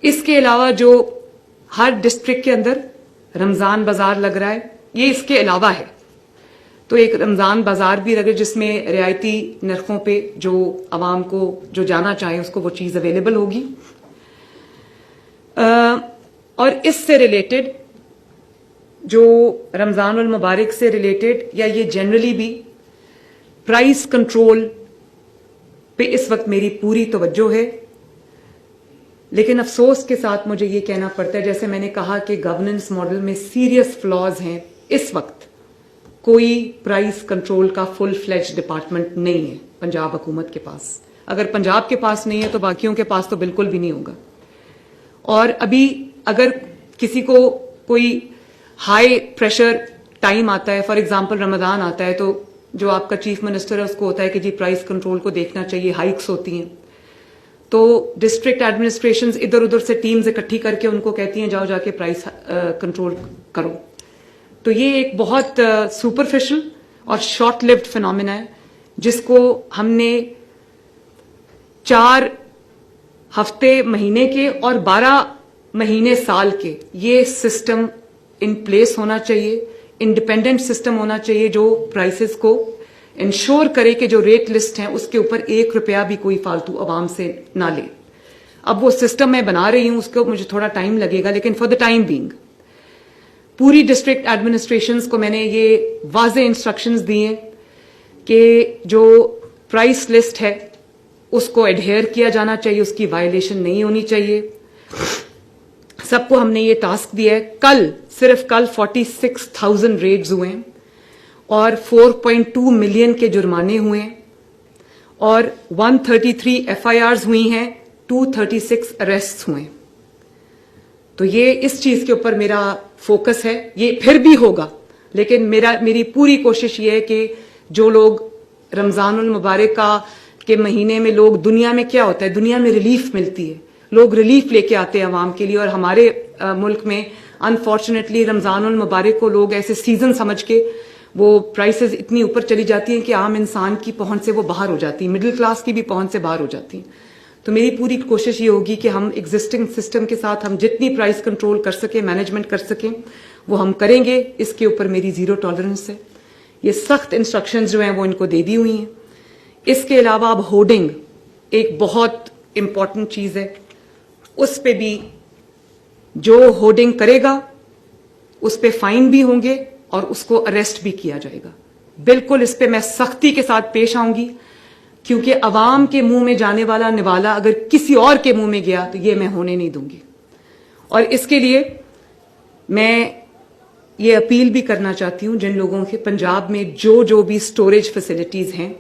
اس کے علاوہ جو ہر ڈسٹرکٹ کے اندر رمضان بازار لگ رہا ہے، یہ اس کے علاوہ ہے، تو ایک رمضان بازار بھی لگے جس میں رعایتی نرخوں پہ جو عوام کو جو جانا چاہے اس کو وہ چیز اویلیبل ہوگی. اور اس سے ریلیٹڈ جو رمضان المبارک سے ریلیٹڈ یا یہ جنرلی بھی پرائس کنٹرول پہ اس وقت میری پوری توجہ ہے. لیکن افسوس کے ساتھ مجھے یہ کہنا پڑتا ہے، جیسے میں نے کہا کہ گورننس ماڈل میں سیریس فلاز ہیں، اس وقت کوئی پرائس کنٹرول کا فل فلیج ڈپارٹمنٹ نہیں ہے پنجاب حکومت کے پاس. اگر پنجاب کے پاس نہیں ہے تو باقیوں کے پاس تو بالکل بھی نہیں ہوگا. اور ابھی اگر کسی کو کوئی ہائی پریشر ٹائم آتا ہے، فار ایگزامپل رمضان آتا ہے، تو جو آپ کا چیف منسٹر ہے اس کو ہوتا ہے کہ جی پرائس کنٹرول کو دیکھنا چاہیے، ہائکس ہوتی ہیں، تو ڈسٹرکٹ ایڈمنسٹریشنز ادھر ادھر سے ٹیمز اکٹھی کر کے ان کو کہتی ہیں جاؤ جا کے پرائس کنٹرول کرو. تو یہ ایک بہت سپرفیشل اور شارٹ لیوڈ فینومینا ہے جس کو ہم نے 4 ہفتے مہینے کے اور 12 مہینے سال کے یہ سسٹم ان پلیس ہونا چاہیے، انڈیپینڈنٹ سسٹم ہونا چاہیے جو پرائسز کو انشور کرے کہ جو ریٹ لسٹ ہیں اس کے اوپر 1 روپیہ بھی کوئی فالتو عوام سے نہ لے. اب وہ سسٹم میں بنا رہی ہوں، اس کو مجھے تھوڑا ٹائم لگے گا، لیکن فار دا ٹائم بینگ پوری ڈسٹرکٹ ایڈمنسٹریشنز کو میں نے یہ واضح انسٹرکشنز دی ہیں کہ جو پرائس لسٹ ہے اس کو ایڈہیئر کیا جانا چاہیے، اس کی وائلیشن نہیں ہونی چاہیے. سب کو ہم نے یہ ٹاسک دیا ہے. صرف کل 46,000 ریڈز ہوئے ہیں اور 4.2 ملین کے جرمانے ہوئے ہیں اور 133 FIRs ہوئی ہیں، 236 اریسٹ ہوئے ہیں. تو یہ اس چیز کے اوپر میرا فوکس ہے. یہ پھر بھی ہوگا، لیکن میری پوری کوشش یہ ہے کہ جو لوگ رمضان المبارک کے مہینے میں لوگ، دنیا میں کیا ہوتا ہے، دنیا میں ریلیف ملتی ہے، لوگ ریلیف لے کے آتے ہیں عوام کے لیے، اور ہمارے ملک میں انفارچونیٹلی رمضان المبارک کو لوگ ایسے سیزن سمجھ کے وہ پرائسز اتنی اوپر چلی جاتی ہیں کہ عام انسان کی پہنچ سے وہ باہر ہو جاتی ہیں، مڈل کلاس کی بھی پہنچ سے باہر ہو جاتی ہیں. تو میری پوری کوشش یہ ہوگی کہ ہم ایگزسٹنگ سسٹم کے ساتھ ہم جتنی پرائس کنٹرول کر سکیں، مینجمنٹ کر سکیں، وہ ہم کریں گے. اس کے اوپر میری زیرو ٹالرنس ہے. یہ سخت انسٹرکشنز جو ہیں وہ ان کو دے دی ہوئی ہیں. اس کے علاوہ اب ہورڈنگ ایک بہت امپورٹنٹ چیز ہے. اس پہ بھی جو ہورڈنگ کرے گا اس پہ فائن بھی ہوں گے اور اس کو اریسٹ بھی کیا جائے گا. بالکل اس پہ میں سختی کے ساتھ پیش آؤں گی، کیونکہ عوام کے منہ میں جانے والا نوالا اگر کسی اور کے منہ میں گیا تو یہ میں ہونے نہیں دوں گی. اور اس کے لیے میں یہ اپیل بھی کرنا چاہتی ہوں جن لوگوں کے پنجاب میں جو بھی سٹوریج فیسلٹیز ہیں،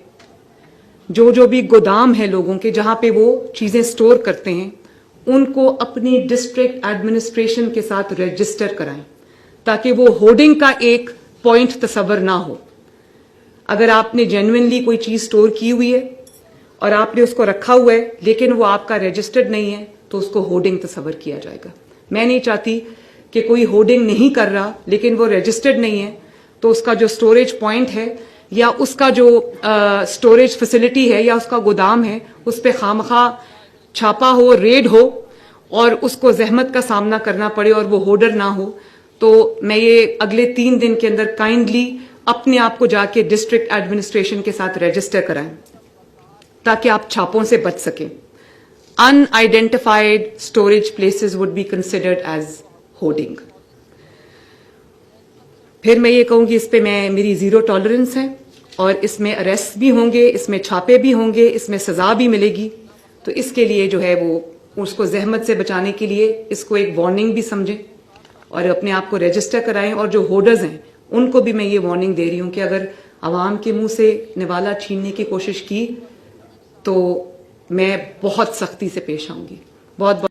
جو بھی گودام ہے لوگوں کے جہاں پہ وہ چیزیں سٹور کرتے ہیں، ان کو اپنی ڈسٹرکٹ ایڈمنسٹریشن کے ساتھ رجسٹر کرائیں تاکہ وہ ہورڈنگ کا ایک پوائنٹ تصور نہ ہو. اگر آپ نے جینوئنلی کوئی چیز سٹور کی ہوئی ہے اور آپ نے اس کو رکھا ہوا ہے لیکن وہ آپ کا رجسٹرڈ نہیں ہے تو اس کو ہورڈنگ تصور کیا جائے گا. میں نہیں چاہتی کہ کوئی ہورڈنگ نہیں کر رہا لیکن وہ رجسٹرڈ نہیں ہے تو اس کا جو سٹوریج پوائنٹ ہے یا اس کا جو سٹوریج فیسلٹی ہے یا اس کا گودام ہے اس پہ خامخواہ چھاپا ہو، ریڈ ہو اور اس کو زحمت کا سامنا کرنا پڑے اور وہ ہورڈر نہ ہو. تو میں یہ اگلے 3 دن کے اندر کائنڈلی اپنے آپ کو جا کے ڈسٹرکٹ ایڈمنسٹریشن کے ساتھ رجسٹر کرائیں تاکہ آپ چھاپوں سے بچ سکیں. Unidentified storage places would be considered as hoarding. پھر میں یہ کہوں گی اس پہ میری زیرو ٹالرنس ہے اور اس میں اریسٹ بھی ہوں گے، اس میں چھاپے بھی ہوں گے، اس میں سزا بھی ملے گی. تو اس کے لیے جو ہے وہ اس کو زحمت سے بچانے کے لیے اس کو ایک وارننگ بھی سمجھیں اور اپنے آپ کو رجسٹر کرائیں. اور جو ہورڈرز ہیں ان کو بھی میں یہ وارننگ دے رہی ہوں کہ اگر عوام کے منہ سے نوالا چھیننے کی کوشش کی تو میں بہت سختی سے پیش آؤں گی. بہت